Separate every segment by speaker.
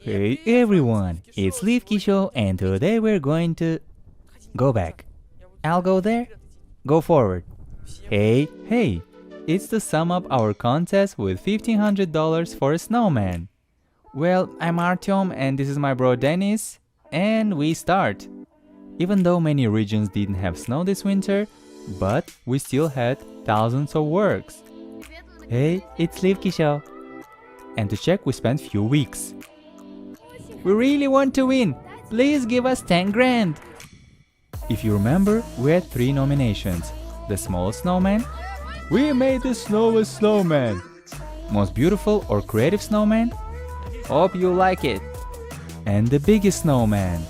Speaker 1: Hey everyone, it's Slivki show and today we're going to go back. I'll go there, go forward. Hey, it's to sum up our contest with $1,500 for a snowman. Well, I'm Artyom and this is my bro Dennis, and we start. Even though many regions didn't have snow this winter, but we still had thousands of works. Hey, it's Slivki show. And to check, we spent few weeks. We really want to win. Please give us 10 grand. If you remember, we had 3 nominations. The smallest snowman. We made the smallest snowman. Most beautiful or creative snowman. Hope you like it. And the biggest snowman.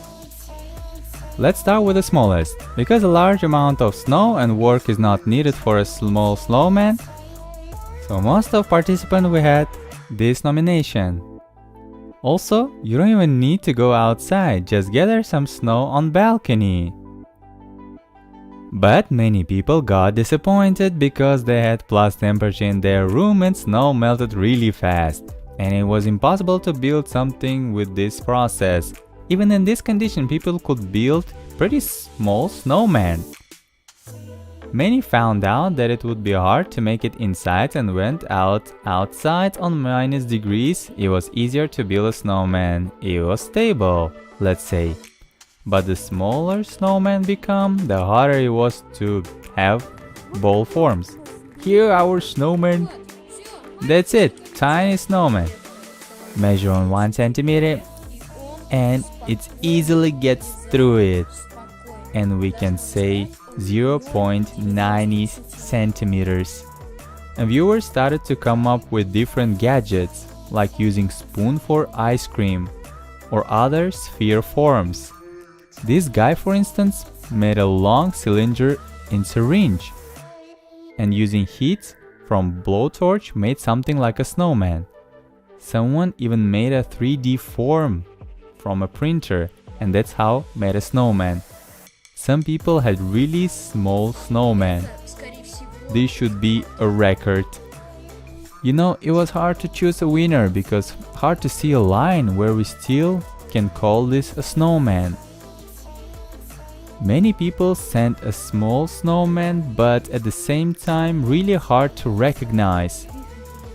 Speaker 1: Let's start with the smallest. Because a large amount of snow and work is not needed for a small snowman. So most of participants we had this nomination. Also, you don't even need to go outside, just gather some snow on balcony. But many people got disappointed because they had plus temperature in their room and snow melted really fast. And it was impossible to build something with this process. Even in this condition, people could build pretty small snowmen. Many found out that it would be hard to make it inside and went outside on -degrees. It was easier to build a snowman. It was stable, let's say. But the smaller snowman become, the harder it was to have ball forms. Here our snowman. That's it, tiny snowman. Measure on 1 centimeter and it easily gets through it. And we can say 0.90 centimeters. And viewers started to come up with different gadgets, like using spoon for ice cream or other sphere forms. This guy, for instance, made a long cylinder in syringe, and using heat from blowtorch made something like a snowman. Someone even made a 3D form from a printer, and that's how made a snowman. Some people had really small snowmen. This should be a record. You know, it was hard to choose a winner because hard to see a line where we still can call this a snowman. Many people sent a small snowman, but at the same time really hard to recognize.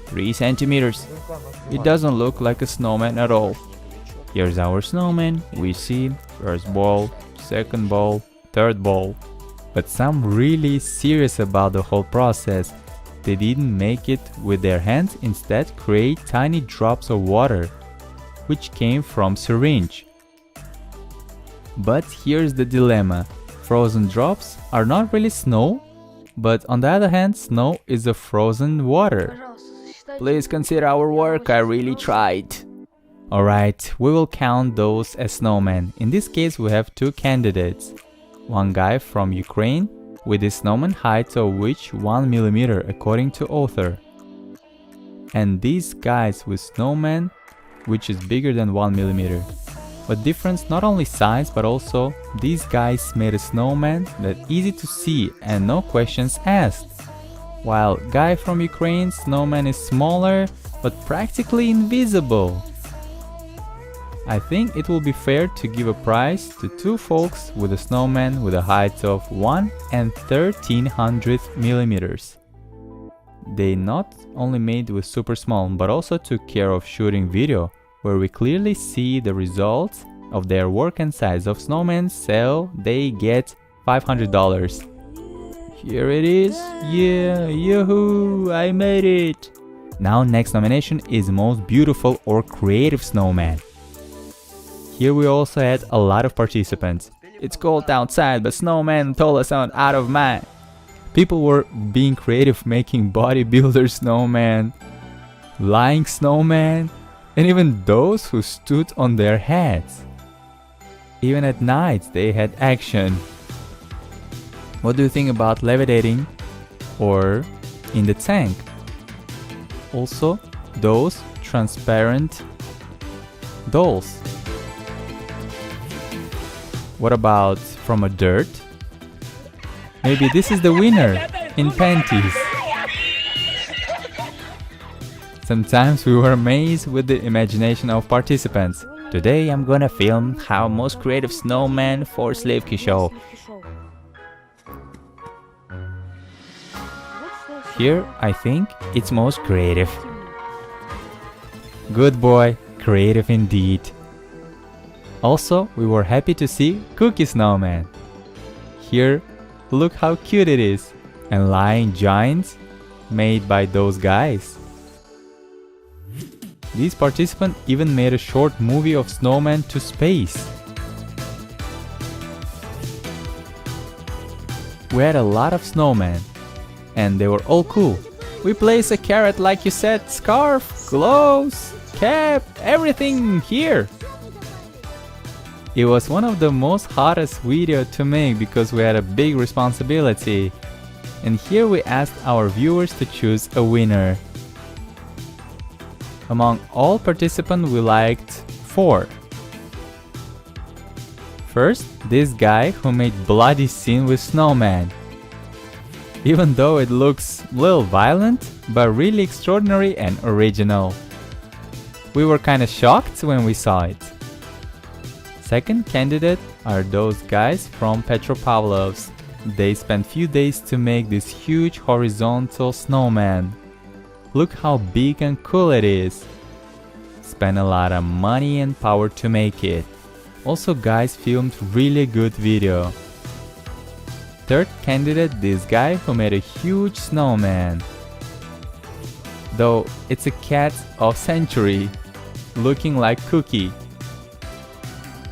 Speaker 1: 3 centimeters. It doesn't look like a snowman at all. Here's our snowman. We see first ball, second ball, third ball. But some really serious about the whole process. They didn't make it with their hands, instead create tiny drops of water, which came from syringe. But here's the dilemma. Frozen drops are not really snow, but on the other hand, snow is a frozen water. Please consider our work, I really tried. Alright, we will count those as snowmen. In this case, we have 2 candidates. One guy from Ukraine, with a snowman height of which 1 millimeter according to author. And these guys with snowman, which is bigger than 1 millimeter. But difference not only size, but also these guys made a snowman that easy to see and no questions asked. While guy from Ukraine snowman is smaller, but practically invisible. I think it will be fair to give a prize to 2 folks with a snowman with a height of 1 and 1/1300 millimeters. They not only made with super small, but also took care of shooting video, where we clearly see the results of their work and size of snowmen, so they get $500. Here it is. Yeah, yahoo, I made it. Now next nomination is most beautiful or creative snowman. Here we also had a lot of participants. It's cold outside, but snowman told us I'm out of mind. People were being creative, making bodybuilder snowman, lying snowman, and even those who stood on their heads. Even at night they had action. What do you think about levitating or in the tank? Also, those transparent dolls. What about from a dirt? Maybe this is the winner in panties. Sometimes we were amazed with the imagination of participants. Today I'm gonna film how most creative snowman for Slivki show. Here I think it's most creative. Good boy, creative indeed. Also, we were happy to see Cookie Snowman. Here, look how cute it is. And lying giants made by those guys. These participants even made a short movie of snowman to space. We had a lot of snowmen, and they were all cool. We placed a carrot like you said, scarf, gloves, cap, everything here. It was one of the most hardest videos to make because we had a big responsibility. And here we asked our viewers to choose a winner. Among all participants we liked 4. First, this guy who made bloody scene with snowman. Even though it looks a little violent, but really extraordinary and original. We were kinda shocked when we saw it. Second candidate are those guys from Petropavlovsk. They spent few days to make this huge horizontal snowman. Look how big and cool it is. Spent a lot of money and power to make it. Also guys filmed really good video. Third candidate, this guy who made a huge snowman. Though it's a cat of century, looking like Cookie.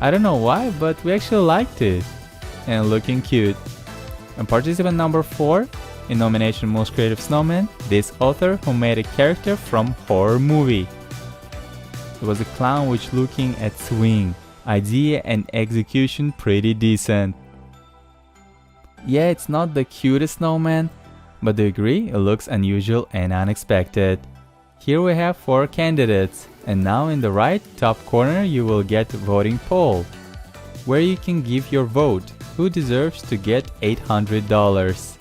Speaker 1: I don't know why, but we actually liked it. And looking cute. And participant number 4, in nomination Most Creative Snowman, this author who made a character from horror movie. It was a clown which looking at swing. Idea and execution pretty decent. Yeah, it's not the cutest snowman, but do you agree? It looks unusual and unexpected. Here we have 4 candidates, and now in the right top corner you will get a voting poll, where you can give your vote. Who deserves to get $800?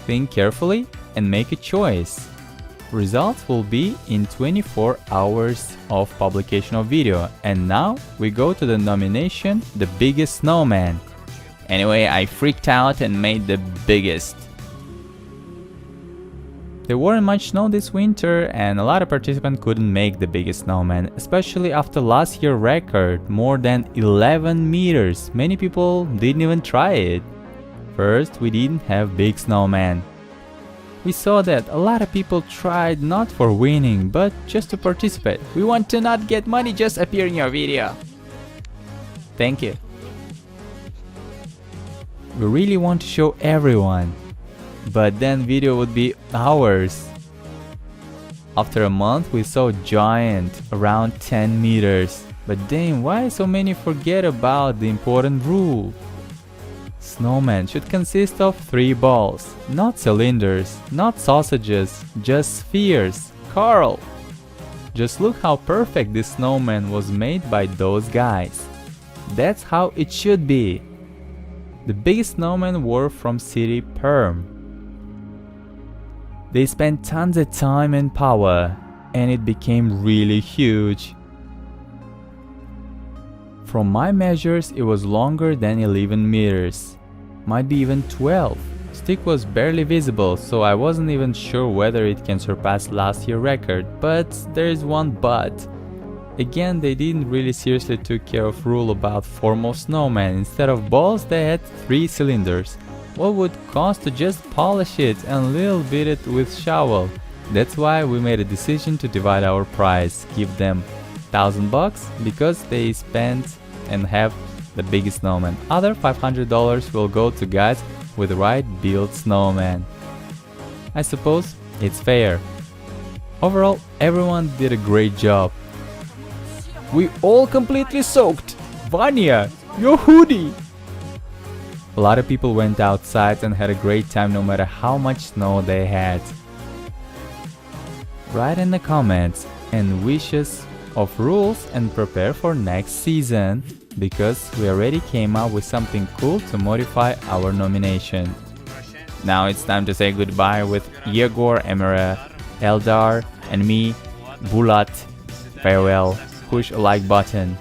Speaker 1: Think carefully and make a choice. Results will be in 24 hours of publication of video. And now we go to the nomination, the biggest snowman. Anyway, I freaked out and made the biggest. There weren't much snow this winter and a lot of participants couldn't make the biggest snowman, especially after last year's record, more than 11 meters. Many people didn't even try it. First, we didn't have big snowman. We saw that a lot of people tried not for winning, but just to participate. We want to not get money, just appear in your video. Thank you. We really want to show everyone. But then video would be hours. After a month we saw giant around 10 meters. But damn, why so many forget about the important rule? Snowman should consist of 3 balls, not cylinders, not sausages, just spheres. Carl! Just look how perfect this snowman was made by those guys. That's how it should be. The biggest snowmen were from city Perm. They spent tons of time and power, and it became really huge. From my measures, it was longer than 11 meters. Might be even 12. Stick was barely visible, so I wasn't even sure whether it can surpass last year's record, but there is one but. Again, they didn't really seriously took care of rule about foremost snowman. Instead of balls, they had 3 cylinders. What would cost to just polish it and little bit it with shovel? That's why we made a decision to divide our prize, give them $1,000 because they spent and have the biggest snowman. Other $500 will go to guys with right built snowman. I suppose it's fair. Overall, everyone did a great job. We all completely soaked. Vanya, your hoodie! A lot of people went outside and had a great time no matter how much snow they had. Write in the comments and wishes of rules and prepare for next season, because we already came up with something cool to modify our nomination. Now it's time to say goodbye with Yegor Emira Eldar, and me, Bulat. Farewell, push a like button.